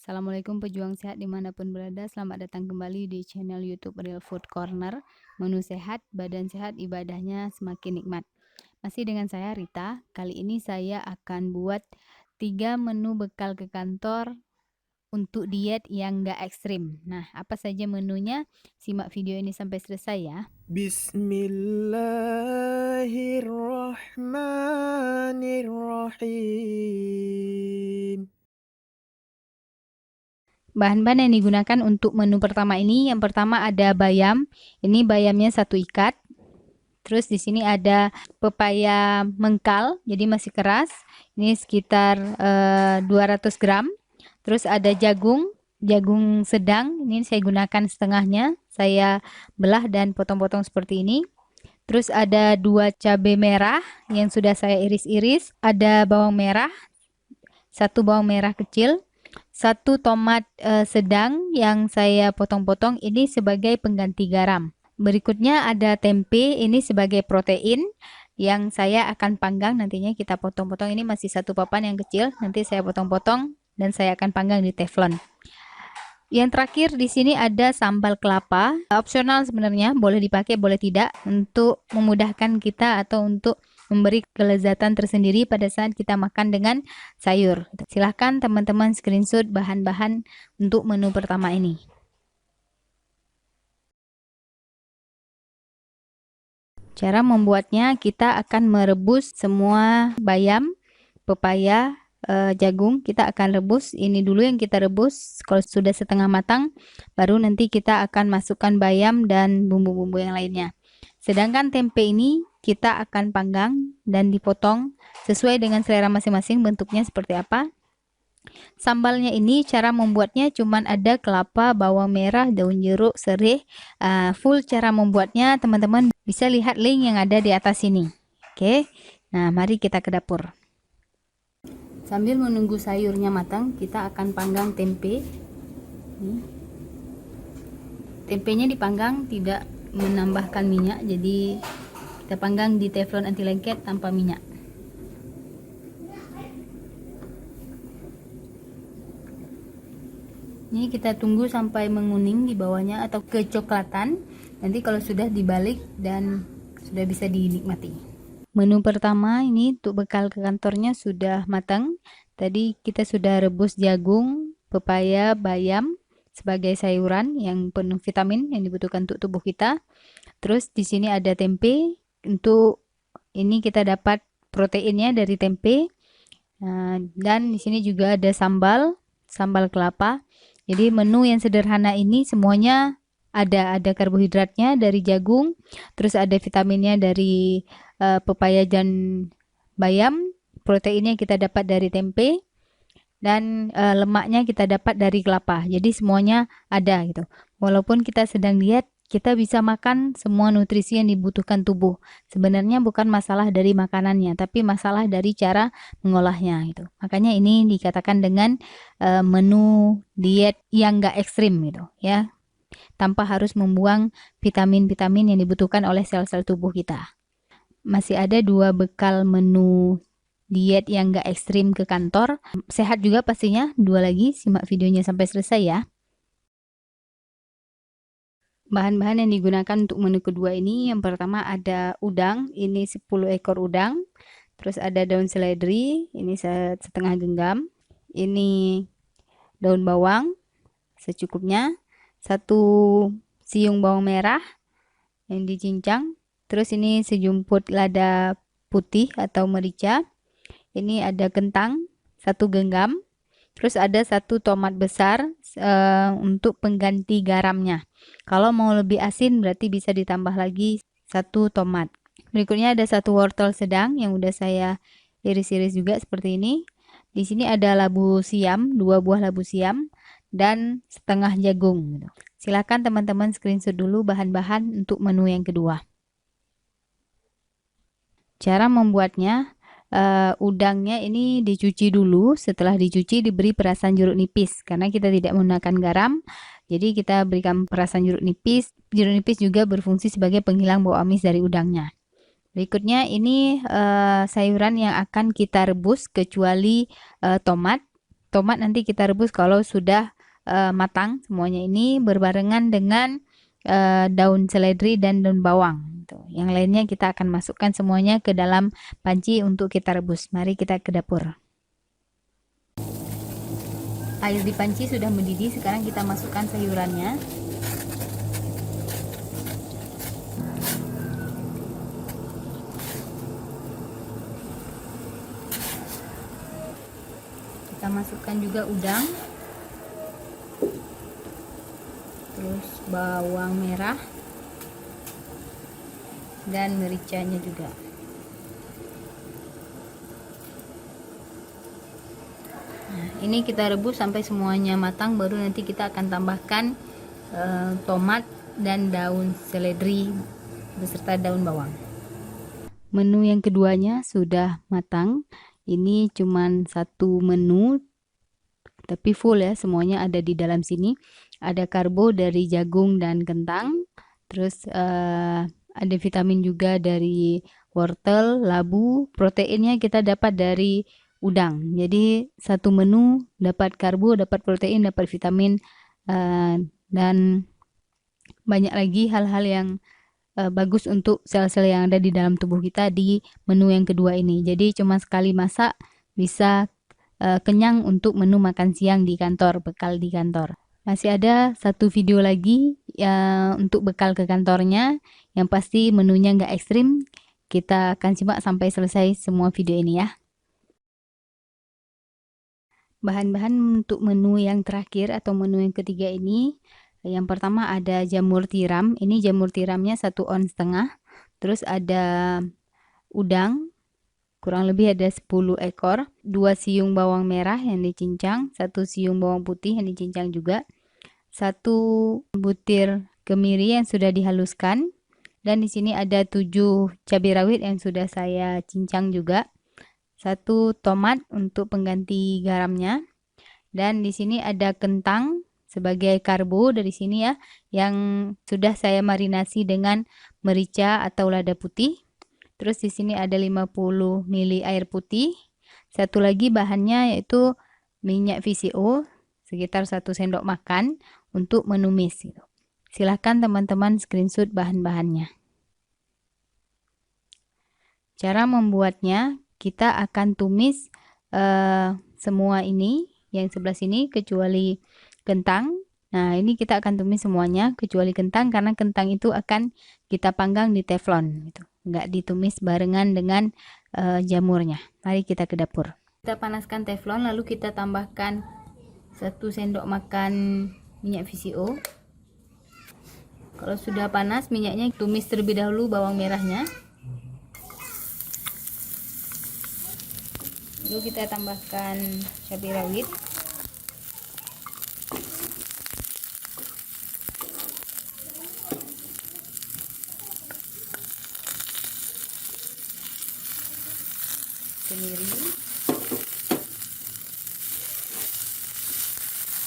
Assalamualaikum pejuang sehat dimanapun berada, selamat datang kembali di channel YouTube Real Food Corner. Menu sehat, badan sehat, ibadahnya semakin nikmat. Masih dengan saya Rita, kali ini saya akan buat 3 menu bekal ke kantor untuk diet yang gak ekstrim. Nah, apa saja menunya? Simak video ini sampai selesai ya. Bismillahirrahmanirrahim. Bahan-bahan yang digunakan untuk menu pertama ini, yang pertama ada bayam. Ini bayamnya 1 ikat. Terus di sini ada pepaya mengkal, jadi masih keras. Ini sekitar 200 gram. Terus ada jagung sedang. Ini saya gunakan setengahnya. Saya belah dan potong-potong seperti ini. Terus ada 2 cabai merah yang sudah saya iris-iris. Ada bawang merah, 1 bawang merah kecil. 1 tomat sedang yang saya potong-potong, ini sebagai pengganti garam. Berikutnya ada tempe, ini sebagai protein yang saya akan panggang, nantinya kita potong-potong. Ini masih 1 papan yang kecil, nanti saya potong-potong dan saya akan panggang di teflon. Yang terakhir di sini ada sambal kelapa, opsional sebenarnya, boleh dipakai boleh tidak, untuk memudahkan kita atau untuk memberi kelezatan tersendiri pada saat kita makan dengan sayur. Silahkan teman-teman screenshot bahan-bahan untuk menu pertama ini. Cara membuatnya, kita akan merebus semua bayam, pepaya, jagung. Kita akan rebus, ini dulu yang kita rebus. Kalau sudah setengah matang, baru nanti kita akan masukkan bayam dan bumbu-bumbu yang lainnya. Sedangkan tempe ini kita akan panggang dan dipotong sesuai dengan selera masing-masing, bentuknya seperti apa. Sambalnya ini cara membuatnya cuman ada kelapa, bawang merah, daun jeruk, serai. Full cara membuatnya teman-teman bisa lihat link yang ada di atas ini. Oke, nah mari kita ke dapur. Sambil menunggu sayurnya matang, kita akan panggang tempe. Tempenya dipanggang tidak menambahkan minyak, jadi kita panggang di teflon anti lengket tanpa minyak. Ini kita tunggu sampai menguning di bawahnya atau kecoklatan. Nanti kalau sudah dibalik dan sudah bisa dinikmati. Menu pertama ini untuk bekal ke kantornya sudah matang. Tadi kita sudah rebus jagung, pepaya, bayam sebagai sayuran yang penuh vitamin yang dibutuhkan untuk tubuh kita. Terus di sini ada tempe. Untuk ini kita dapat proteinnya dari tempe. Dan di sini juga ada sambal kelapa. Jadi menu yang sederhana ini semuanya ada karbohidratnya dari jagung, terus ada vitaminnya dari pepaya dan bayam, proteinnya kita dapat dari tempe, dan lemaknya kita dapat dari kelapa. Jadi semuanya ada gitu. Walaupun kita sedang diet, kita bisa makan semua nutrisi yang dibutuhkan tubuh. Sebenarnya bukan masalah dari makanannya, tapi masalah dari cara mengolahnya gitu. Makanya ini dikatakan dengan menu diet yang gak ekstrim gitu ya, tanpa harus membuang vitamin-vitamin yang dibutuhkan oleh sel-sel tubuh kita. Masih ada 2 bekal menu diet yang gak ekstrim ke kantor, sehat juga pastinya, 2 lagi. Simak videonya sampai selesai ya. Bahan-bahan yang digunakan untuk menu kedua ini, yang pertama ada udang, ini 10 ekor udang. Terus ada daun seledri, ini setengah genggam. Ini daun bawang secukupnya. 1 siung bawang merah yang dicincang. Terus ini sejumput lada putih atau merica. Ini ada kentang 1 genggam. Terus ada 1 tomat besar untuk pengganti garamnya. Kalau mau lebih asin berarti bisa ditambah lagi 1 tomat. Berikutnya ada 1 wortel sedang yang udah saya iris-iris juga seperti ini. Di sini ada labu siam, 2 buah labu siam dan setengah jagung gitu. Silakan teman-teman screenshot dulu bahan-bahan untuk menu yang kedua. Cara membuatnya, udangnya ini dicuci dulu. Setelah dicuci diberi perasan jeruk nipis karena kita tidak menggunakan garam, jadi kita berikan perasan jeruk nipis. Jeruk nipis juga berfungsi sebagai penghilang bau amis dari udangnya. Berikutnya ini sayuran yang akan kita rebus kecuali tomat tomat nanti kita rebus kalau sudah matang semuanya, ini berbarengan dengan daun seledri dan daun bawang. Tuh. Yang lainnya kita akan masukkan semuanya ke dalam panci untuk kita rebus. Mari kita ke dapur. Air di panci sudah mendidih, sekarang kita masukkan sayurannya. Kita masukkan juga udang, terus bawang merah dan mericanya juga. Nah, ini kita rebus sampai semuanya matang, baru nanti kita akan tambahkan tomat dan daun seledri beserta daun bawang. Menu yang keduanya sudah matang. Ini cuman satu menu tapi full ya, semuanya ada di dalam sini. Ada karbo dari jagung dan kentang, terus ada vitamin juga dari wortel, labu, proteinnya kita dapat dari udang. Jadi satu menu dapat karbo, dapat protein, dapat vitamin, dan banyak lagi hal-hal yang bagus untuk sel-sel yang ada di dalam tubuh kita di menu yang kedua ini. Jadi cuma sekali masak bisa kenyang untuk menu makan siang di kantor, bekal di kantor. Masih ada satu video lagi untuk bekal ke kantornya, yang pasti menunya nggak ekstrim. Kita akan simak sampai selesai semua video ini ya. Bahan-bahan untuk menu yang terakhir atau menu yang ketiga ini, yang pertama ada jamur tiram. Ini jamur tiramnya 1,5 ons. Terus ada udang, kurang lebih ada 10 ekor, 2 siung bawang merah yang dicincang, 1 siung bawang putih yang dicincang juga, 1 butir kemiri yang sudah dihaluskan, dan di sini ada 7 cabai rawit yang sudah saya cincang juga, 1 tomat untuk pengganti garamnya, dan di sini ada kentang sebagai karbo dari sini ya, yang sudah saya marinasi dengan merica atau lada putih. Terus di sini ada 50 ml air putih. Satu lagi bahannya yaitu minyak VCO sekitar 1 sendok makan untuk menumis. Silahkan teman-teman screenshot bahan-bahannya. Cara membuatnya, kita akan tumis semua ini yang sebelah sini kecuali kentang. Nah, ini kita akan tumis semuanya kecuali kentang, karena kentang itu akan kita panggang di teflon gitu. Nggak ditumis barengan dengan jamurnya. Mari kita ke dapur. Kita panaskan teflon, lalu kita tambahkan 1 sendok makan minyak VCO. Kalau sudah panas minyaknya, tumis terlebih dahulu bawang merahnya. Lalu kita tambahkan cabai rawit. Kemiri.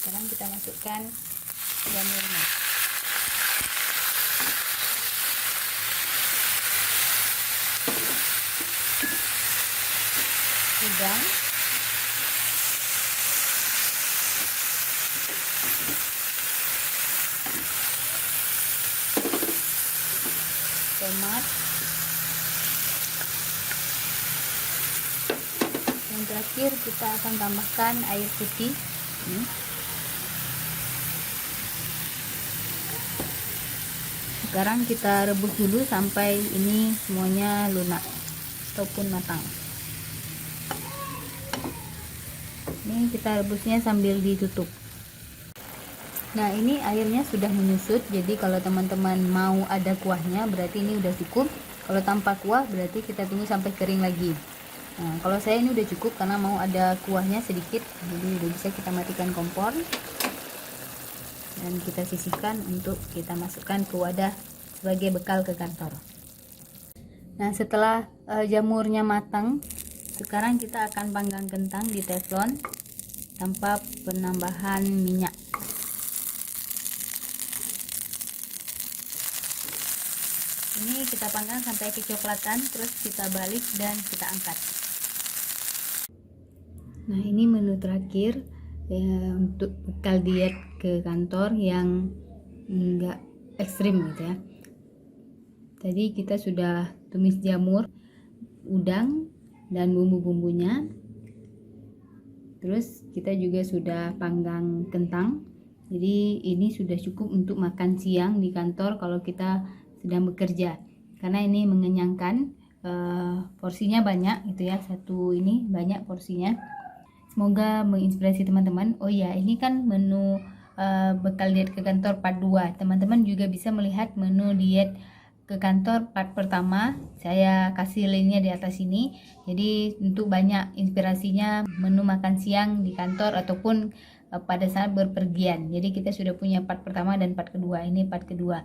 Sekarang kita masukkan jamurnya. Udang. Tomat. Yang terakhir kita akan tambahkan air putih. Sekarang kita rebus dulu sampai ini semuanya lunak ataupun matang. Ini kita rebusnya sambil ditutup. Nah, ini airnya sudah menyusut, jadi kalau teman-teman mau ada kuahnya berarti ini udah cukup. Kalau tanpa kuah berarti kita tunggu sampai kering lagi. Nah, kalau saya ini udah cukup karena mau ada kuahnya sedikit, jadi udah bisa kita matikan kompor dan kita sisihkan untuk kita masukkan ke wadah sebagai bekal ke kantor. Nah, setelah jamurnya matang, sekarang kita akan panggang kentang di teflon tanpa penambahan minyak. Ini kita panggang sampai kecoklatan, terus kita balik dan kita angkat. Nah, ini menu terakhir. untuk bekal diet ke kantor yang enggak ekstrim gitu ya. Tadi kita sudah tumis jamur, udang dan bumbu-bumbunya. Terus kita juga sudah panggang kentang. Jadi ini sudah cukup untuk makan siang di kantor kalau kita sedang bekerja. Karena ini mengenyangkan, porsinya banyak gitu ya. Satu ini banyak porsinya. Semoga menginspirasi teman-teman. Oh ya, ini kan menu bekal diet ke kantor part 2. Teman-teman juga bisa melihat menu diet ke kantor part pertama, saya kasih linknya di atas ini. Jadi untuk banyak inspirasinya menu makan siang di kantor ataupun pada saat berpergian. Jadi kita sudah punya part pertama dan part kedua. Ini part kedua.